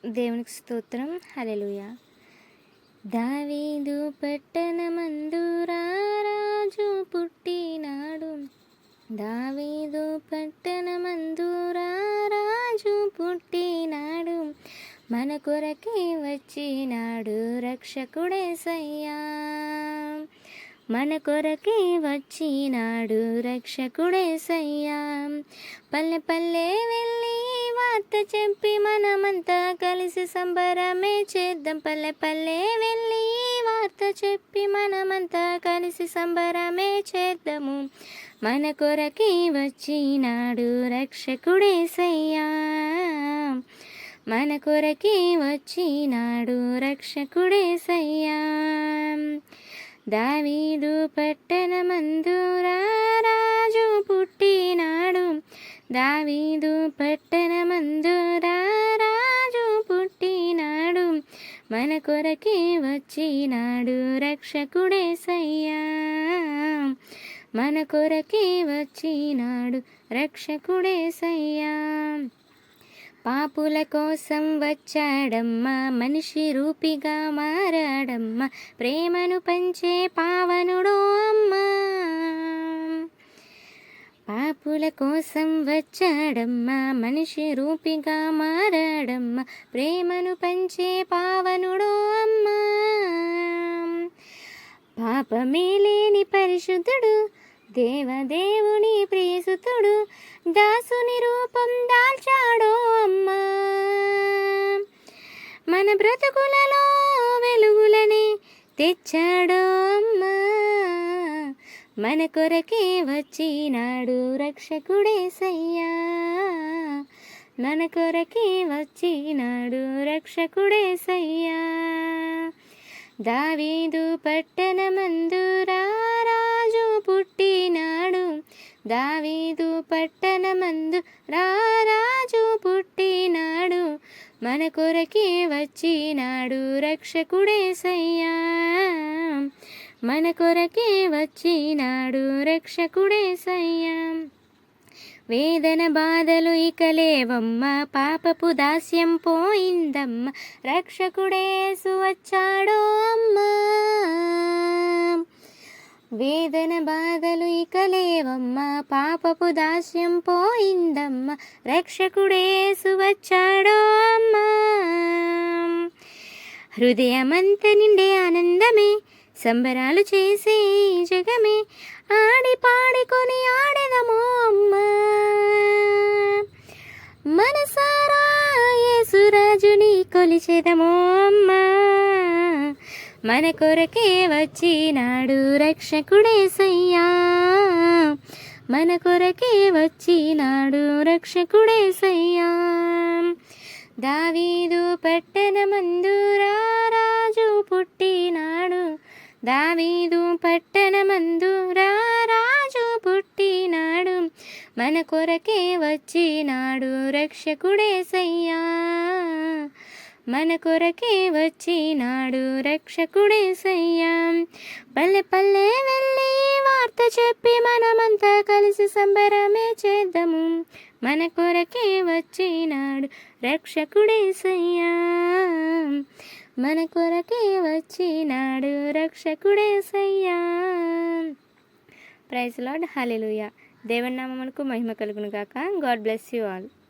దేవునికి స్తోత్రం. హల్లెలూయా. దావీదు పట్టణమందు రారాజు పుట్టినాడు. దావీదు పట్టణమందు రారాజు పుట్టినాడు. మన కొరకే వచ్చినాడు రక్షకుడేసయ్యా. మన కొరకే వచ్చినాడు రక్షకుడేసయ్యా. పల్లె పల్లె వెళ్ళి వార్త చెప్పి మనమంతా కలిసి సంబరమే చేద్దాం. పల్లె పల్లె వెళ్ళి వార్త చెప్పి మనమంతా కలిసి సంబరమే చేద్దాము. మన కొరకే వచ్చినాడు రక్షకుడేసయ్యా. మన కొరకే వచ్చినాడు రక్షకుడేసయ్యా. దావీదు పట్టణమందు రారాజు పుట్టినాడు. దావీదు పట్టణమందు రారాజు పుట్టినాడు. మన కొరకే వచ్చినాడు రక్షకుడేసయ్యా. మన కొరకే వచ్చినాడు రక్షకుడేసయ్యా. పాపుల కోసం వచ్చాడమ్మా, మనిషి రూపిగా మారాడమ్మా, ప్రేమను పంచే పావనుడో అమ్మా. పాపుల కోసం వచ్చాడమ్మా, మనిషి రూపిగా మారాడమ్మా, ప్రేమను పంచే పావనుడో అమ్మా. పాపమే లేని పరిశుద్ధుడు, దేవదేవుని ప్రియసుతుడు, దాసుని రూపం దాల్చాడో అమ్మా. మన బ్రతుకులలో వెలుగులని తెచ్చాడో అమ్మా. మన కొరకే వచ్చినాడు రక్షకుడేసయ్యా. మన కొరకే వచ్చినాడు రక్షకుడేసయ్యా. దావీదు పట్టణమందు రారాజు పుట్టినాడు. దావీదు పట్టణమందు రారాజు పుట్టినాడు. మన కొరకే వచ్చినాడు రక్షకుడేసయ్యా. మన కొరకే వచ్చినాడు రక్షకుడేసయ్యా. వేదన బాధలు ఇక లేవమ్మ, పాపపు దాస్యం పోయిందమ్మ, రక్షకుడేసు వచ్చాడో అమ్మా. వేదన బాధలు ఇక లేవమ్మ, పాపపు దాస్యం పోయిందమ్మ, రక్షకుడేసు వచ్చాడో అమ్మా. హృదయమంత నిండే ఆనందమే, సంబరాలు చేసే జగమే, ఆడి పాడుకొని ఆడెదమో అమ్మా. మనసారా యేసురాజుని కొలిచెదమో అమ్మా. మన కొరకే వచ్చినాడు రక్షకుడేసయ్యా. మన కొరకే వచ్చినాడు రక్షకుడేసయ్యా. దావీదు పట్టణమందు రారాజు పుట్టినాడు. దావీదు పట్టణమందు రారాజు పుట్టినాడు. మన కొరకే వచ్చినాడు రక్షకుడేసయ్యా. మన కొరకే వచ్చినాడు రక్షకుడేసయ్యా. పల్లె పల్లె వెళ్ళి వార్త చెప్పి మనమంతా కలిసి సంబరమే చేద్దాము. మన కొరకే వచ్చినాడు రక్షకుడేసయ్యా. మన కొరకే వచ్చినాడు రక్షకుడేసయ్యా. Praise lord. హల్లెలూయా. దేవుని నామమునకు మహిమ కలుగును గాక. God bless you all.